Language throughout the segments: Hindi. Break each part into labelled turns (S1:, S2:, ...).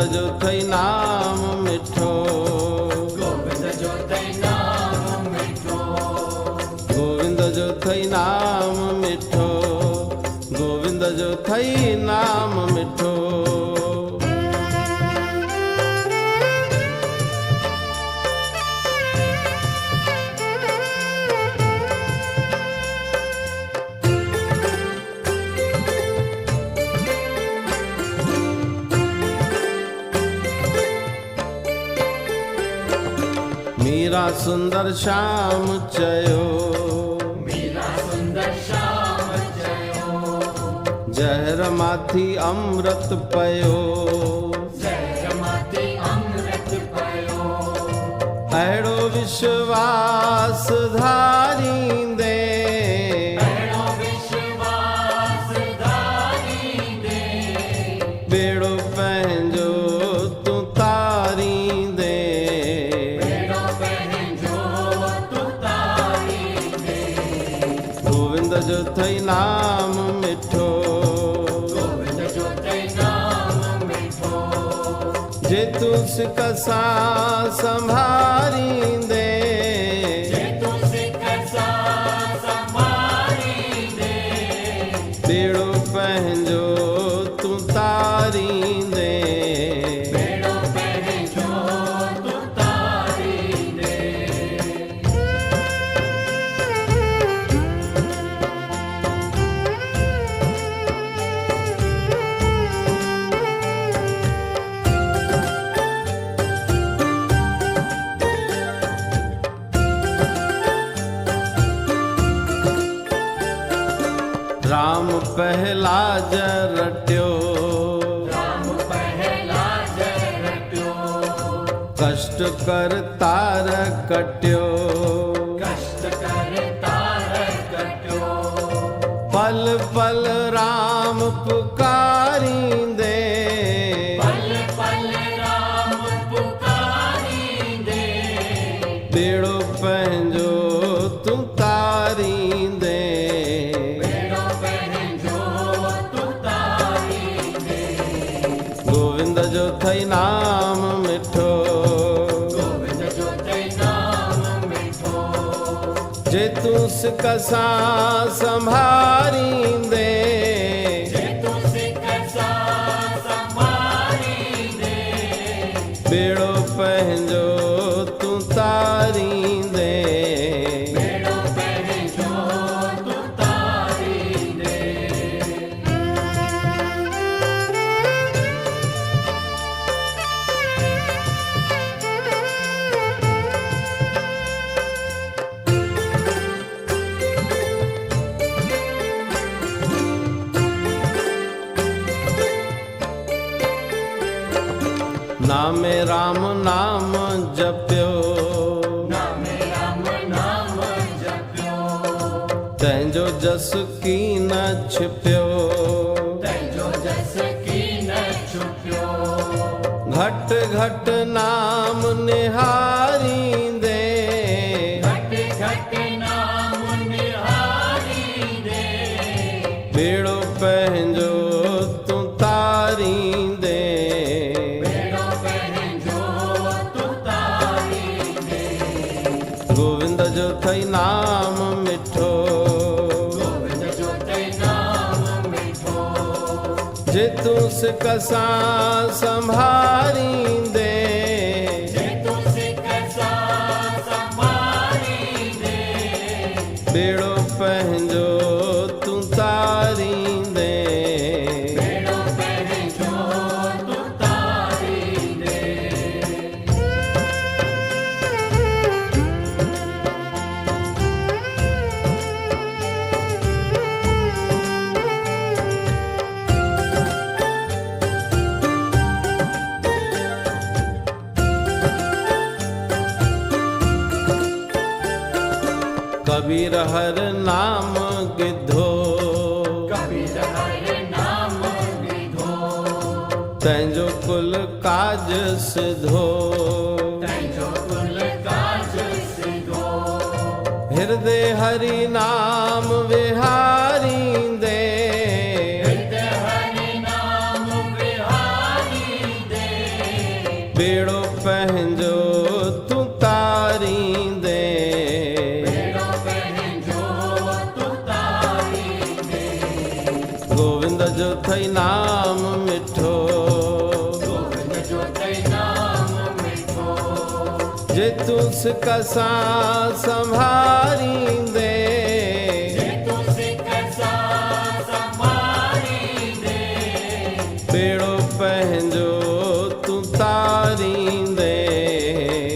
S1: जो थई नाम मिठो,
S2: गोविंद जो थई नाम मिठो,
S1: गोविंद जो थई नाम मिठो, गोविंद जो थई नाम मिठो। मीरा सुंदर श्याम चयो,
S2: मीरा सुंदर श्याम चयो,
S1: जहर माथी अमृत पयो,
S2: जहर माथी अमृत पयो,
S1: अहिड़ो विश्वास धारींदे,
S2: अहिड़ो विश्वास धारींदे,
S1: बेड़ो पंहिंजो तूं तारींदे,
S2: बेड़ो पंहिंजो तूं तारींदे,
S1: गोविंद जो थई नाम मिठो,
S2: गोविंद जो थई नाम मिठो,
S1: जे तूं सिक सां संभारींदे,
S2: जे तूं सिक सां संभारींदे,
S1: बेड़ो पंहिंजो तूं तारींदे,
S2: बेड़ो पंहिंजो तूं तारींदे। राम पहलाज रटियो, राम पहलाज रटियो,
S1: कष्ट कर तार कटियो,
S2: कष्ट कर तार कटियो,
S1: पल पल राम पुकारींदे,
S2: पल पल राम पुकारींदे,
S1: बेड़ो पंहिंजो तूं तारींदे,
S2: बेड़ो पंहिंजो तूं तारींदे,
S1: गोविंद जो थई नाम मिठो,
S2: गोविंद जो थई नाम मिठो,
S1: जे तूं सिक सां संभारींदे,
S2: जे तूं सिक सां संभारींदे,
S1: बेड़ो पंहिंजो तूं तारींदे,
S2: बेड़ो पंहिंजो तूं तारींदे। नामे राम नाम जपियो, नामे राम नाम जपियो,
S1: तंहिंजो जस की न छिपियो,
S2: तंहिंजो जस कीन छुपियो,
S1: घट घट नाम निहारींदे,
S2: घट घट नाम निहारींदे,
S1: बेड़ो पंहिंजो तूं तारींदे,
S2: बेड़ो पंहिंजो तूं तारींदे,
S1: गोविंद जो थई नाम मिठो,
S2: गोविंद जो थई नाम मिठो,
S1: जे तूं सिक सां संभारींदे,
S2: जे तूं सिक सां संभारींदे,
S1: बेड़ो पंहिंजो तूं तारींदे,
S2: बेड़ो पंहिंजो तूं तारींदे। कबीर हर नाम गिधो, कबीर हर नाम गिधो,
S1: तंहिंजो कुल काज सिधो,
S2: तंहिंजो कुल काज सिधो,
S1: हृदय हरि नाम विहारींदे,
S2: हृदय हरि नाम विहारींदे,
S1: बेड़ो पंहिंजो तूं तारींदे
S2: बेड़ो पंहिंजो तूं तारींदे
S1: गोविंद जो थई नाम मिठो
S2: गोविंद जो तई नाम मिठो
S1: जे तूं सिक सां संभारींदे
S2: जे तूं सिक सां संभालींदे
S1: बेड़ो पंहिंजो तूं तारींदे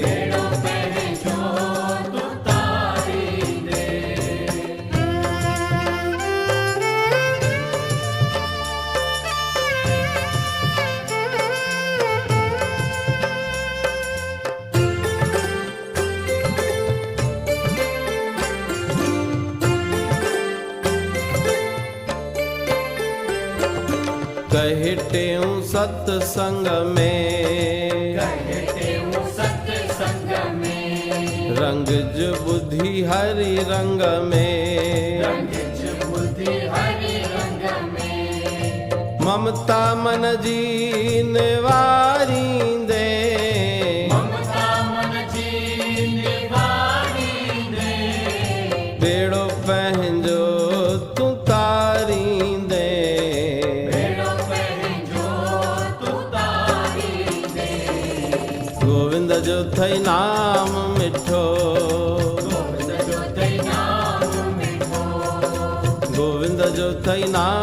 S2: बेड़ो पंहिंजो तूं तारींदे
S1: कहिटेऊं सत्संग में
S2: कहते हूँ सत्संग में
S1: रंग जो बुद्धि हरि रंग में
S2: रंग ज बुद्धि हरि रंग में
S1: ममता मन जी निवारींदे
S2: ममता मन जी निवारींदे
S1: बेड़ो पंहिंजो तूं तारींदे
S2: बेड़ो पंहिंजो तूं तारींदे
S1: गोविंद जो थई नाम मिठो
S2: गोविंद जो तई नाम मिठो
S1: गोविंद जो थई नाम